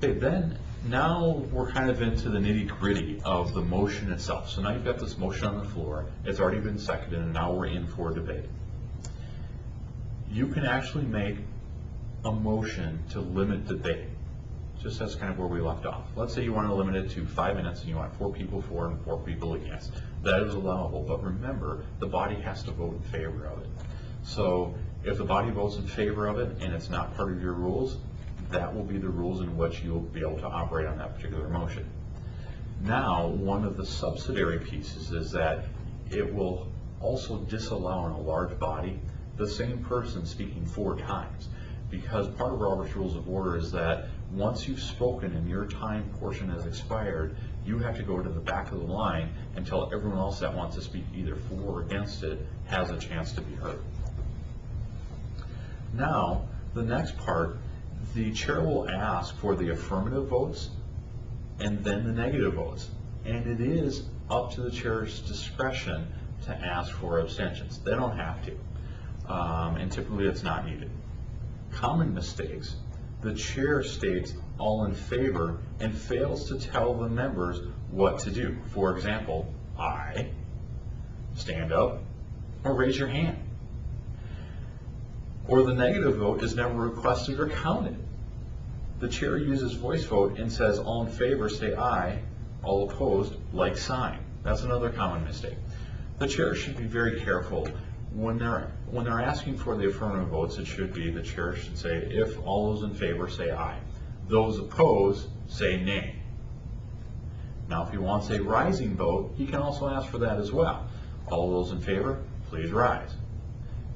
Okay, then now we're kind of into the nitty-gritty of the motion itself. So now you've got this motion on the floor, it's already been seconded, and now we're in for a debate. You can actually make a motion to limit debate, just as kind of where we left off. Let's say you want to limit it to 5 minutes and you want 4 people for and 4 people against. That is allowable, but remember, the body has to vote in favor of it. So if the body votes in favor of it and it's not part of your rules, that will be the rules in which you'll be able to operate on that particular motion. Now, one of the subsidiary pieces is that it will also disallow in a large body the same person speaking 4 times, because part of Robert's Rules of Order is that once you've spoken and your time portion has expired, you have to go to the back of the line until everyone else that wants to speak either for or against it has a chance to be heard. Now, the next part, the chair will ask for the affirmative votes and then the negative votes. And it is up to the chair's discretion to ask for abstentions. They don't have to. And typically it's not needed. Common mistakes, the chair states all in favor and fails to tell the members what to do. For example, aye, stand up, or raise your hand. Or the negative vote is never requested or counted. The chair uses voice vote and says all in favor say aye, all opposed like sign. That's another common mistake. The chair should be very careful when they're asking for the affirmative votes. It should be, the chair should say, if all those in favor say aye, those opposed say nay. Now if he wants a rising vote, he can also ask for that as well. All those in favor, please rise.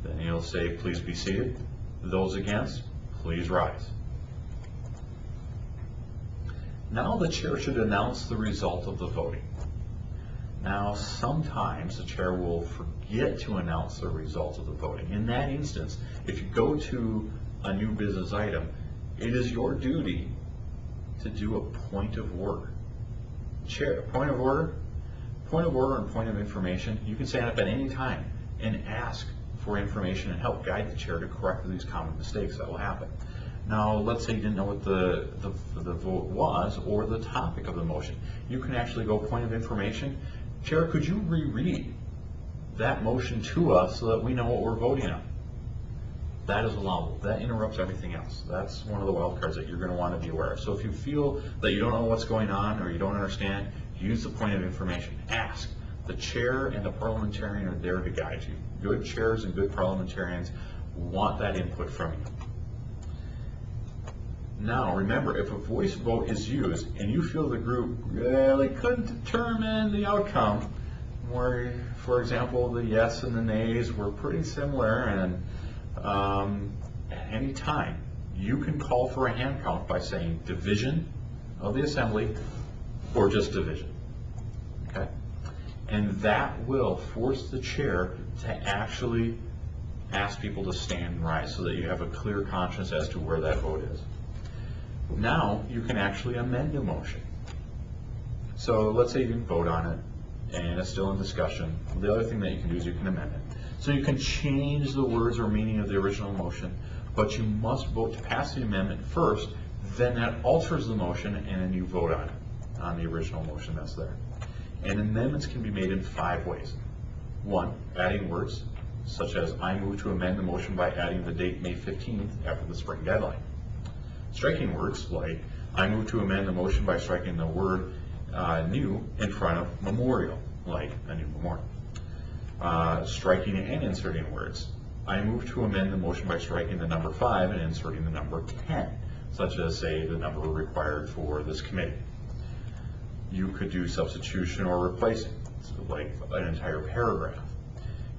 Then he'll say, please be seated. Those against, please rise. Now the chair should announce the result of the voting. Now sometimes the chair will forget to announce the results of the voting. In that instance, if you go to a new business item, it is your duty to do a point of order. Chair, point of order and point of information, you can stand up at any time and ask for information and help guide the chair to correct these common mistakes that will happen. Now, let's say you didn't know what the vote was or the topic of the motion. You can actually go point of information. Chair, could you reread that motion to us so that we know what we're voting on? That is allowable. That interrupts everything else. That's one of the wild cards that you're going to want to be aware of. So if you feel that you don't know what's going on or you don't understand, use the point of information. Ask. The chair and the parliamentarian are there to guide you. Good chairs and good parliamentarians want that input from you. Now, remember, if a voice vote is used and you feel the group really couldn't determine the outcome, where, for example, the yes and the nays were pretty similar, and at any time, you can call for a hand count by saying division of the assembly or just division. Okay? And that will force the chair to actually ask people to stand and rise so that you have a clear conscience as to where that vote is. Now you can actually amend a motion. So let's say you didn't vote on it and it's still in discussion. The other thing that you can do is you can amend it. So you can change the words or meaning of the original motion, but you must vote to pass the amendment first, then that alters the motion and then you vote on it, on the original motion that's there. And amendments can be made in 5 ways. 1, adding words, such as I move to amend the motion by adding the date May 15th after the spring deadline. Striking words, like I move to amend the motion by striking the word new in front of memorial, like a new memorial. Striking and inserting words. I move to amend the motion by striking the number 5 and inserting the number 10, such as, say, the number required for this committee. You could do substitution or replacing, so like an entire paragraph.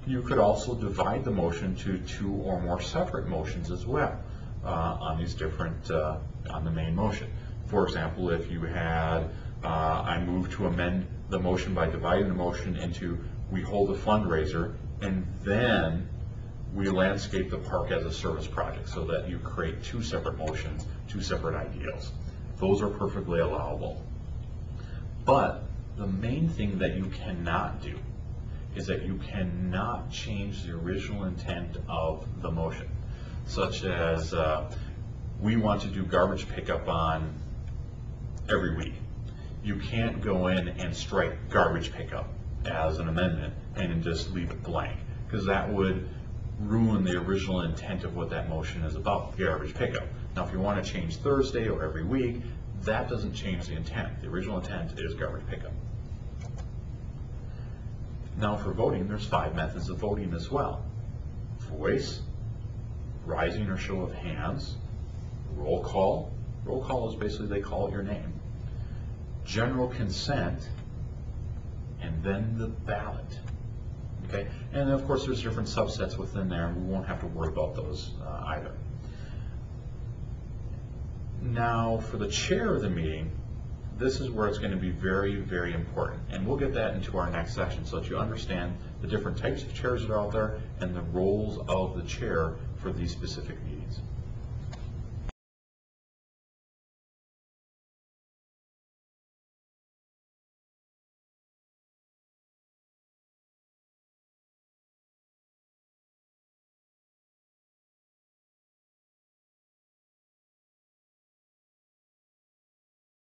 You could also divide the motion to 2 or more separate motions as well on these different, on the main motion. For example, if you had, I move to amend the motion by dividing the motion into we hold a fundraiser and then we landscape the park as a service project, so that you create 2 separate motions, 2 separate ideals. Those are perfectly allowable. But the main thing that you cannot do is that you cannot change the original intent of the motion, such as we want to do garbage pickup on every week. You can't go in and strike garbage pickup as an amendment and then just leave it blank, because that would ruin the original intent of what that motion is about, garbage pickup. Now, if you want to change Thursday or every week, that doesn't change the intent. The original intent is garbage pickup. Now for voting, there's 5 methods of voting as well. Voice, rising or show of hands, roll call. Roll call is basically they call your name. General consent, and then the ballot. Okay, and of course there's different subsets within there, and we won't have to worry about those either. Now for the chair of the meeting, this is where it's going to be very, very important, and we'll get that into our next section so that you understand the different types of chairs that are out there and the roles of the chair for these specific meetings.